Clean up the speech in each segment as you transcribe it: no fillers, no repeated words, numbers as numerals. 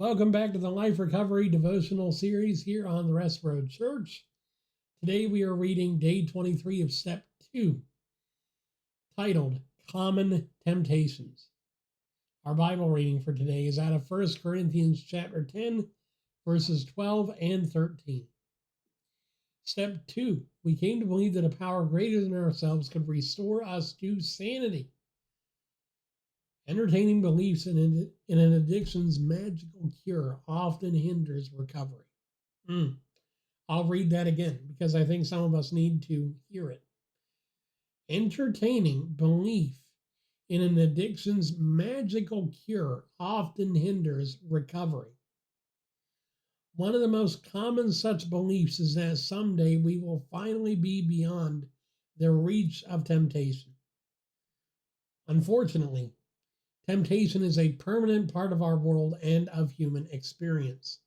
Welcome back to the Life Recovery Devotional series here on the Rest Road Church. Today we are reading day 23 of step 2, titled Common Temptations. Our Bible reading for today is out of 1 Corinthians chapter 10, verses 12 and 13. Step 2, we came to believe that a power greater than ourselves could restore us to sanity. Entertaining beliefs in an addiction's magical cure often hinders recovery. I'll read that again because I think some of us need to hear it. Entertaining belief in an addiction's magical cure often hinders recovery. One of the most common such beliefs is that someday we will finally be beyond the reach of temptation. Unfortunately, temptation is a permanent part of our world and of human experience.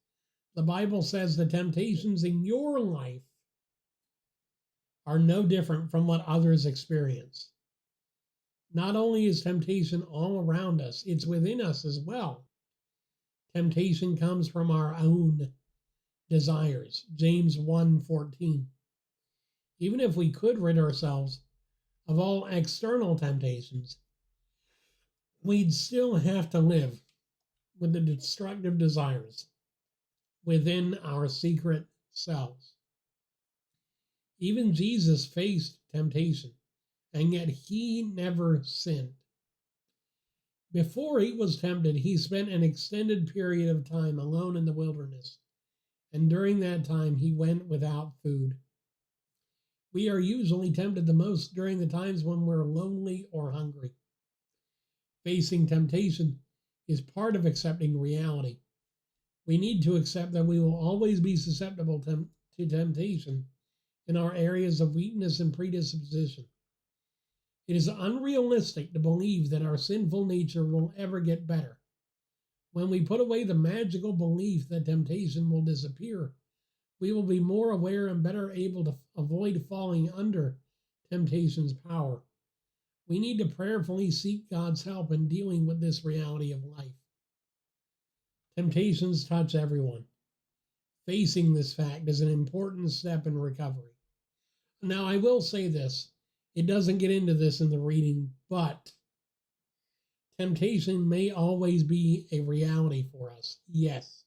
The Bible says the temptations in your life are no different from what others experience. Not only is temptation all around us, it's within us as well. Temptation comes from our own desires. James 1:14. Even if we could rid ourselves of all external temptations, we'd still have to live with the destructive desires within our secret selves. Even Jesus faced temptation, and yet he never sinned. Before he was tempted, he spent an extended period of time alone in the wilderness, and during that time he went without food. We are usually tempted the most during the times when we're lonely or hungry. Facing temptation is part of accepting reality. We need to accept that we will always be susceptible to temptation in our areas of weakness and predisposition. It is unrealistic to believe that our sinful nature will ever get better. When we put away the magical belief that temptation will disappear, we will be more aware and better able to avoid falling under temptation's power. We need to prayerfully seek God's help in dealing with this reality of life. Temptations touch everyone. Facing this fact is an important step in recovery. Now, I will say this. It doesn't get into this in the reading, but temptation may always be a reality for us. Yes.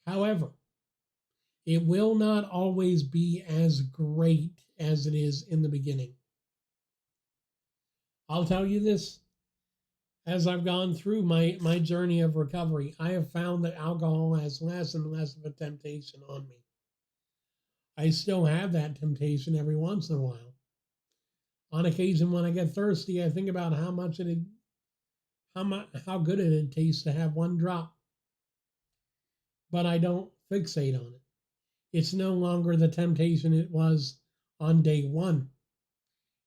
However, it will not always be as great as it is in the beginning. I'll tell you this. As I've gone through my journey of recovery, I have found that alcohol has less and less of a temptation on me. I still have that temptation every once in a while. On occasion, when I get thirsty, I think about how good it'd taste to have one drop. But I don't fixate on it. It's no longer the temptation it was on day 1.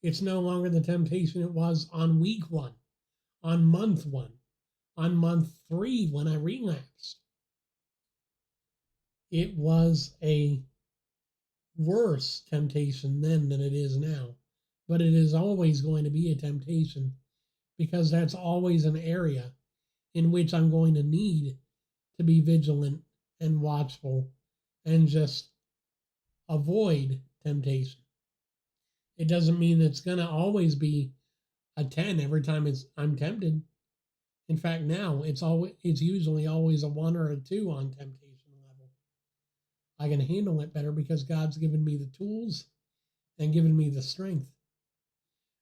It's no longer the temptation it was on week 1, on month 1, on month 3 when I relapsed. It was a worse temptation then than it is now. But it is always going to be a temptation because that's always an area in which I'm going to need to be vigilant and watchful and just avoid temptation. It doesn't mean it's going to always be a 10 every time I'm tempted. In fact, now it's usually always a 1 or a 2 on temptation level. I can handle it better because God's given me the tools and given me the strength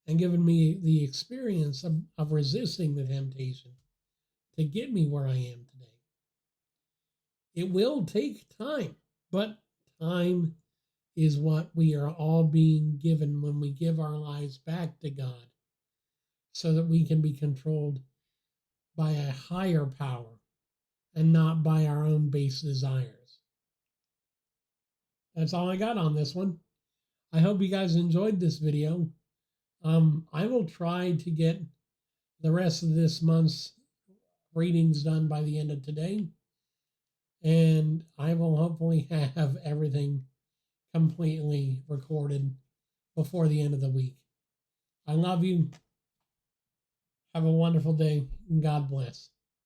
and given me the experience of resisting the temptation to get me where I am today. It will take time, but time is what we are all being given when we give our lives back to God so that we can be controlled by a higher power and not by our own base desires. That's all I got on this one. I hope you guys enjoyed this video. I will try to get the rest of this month's readings done by the end of today. And I will hopefully have everything completely recorded before the end of the week. I love you. Have a wonderful day, and God bless.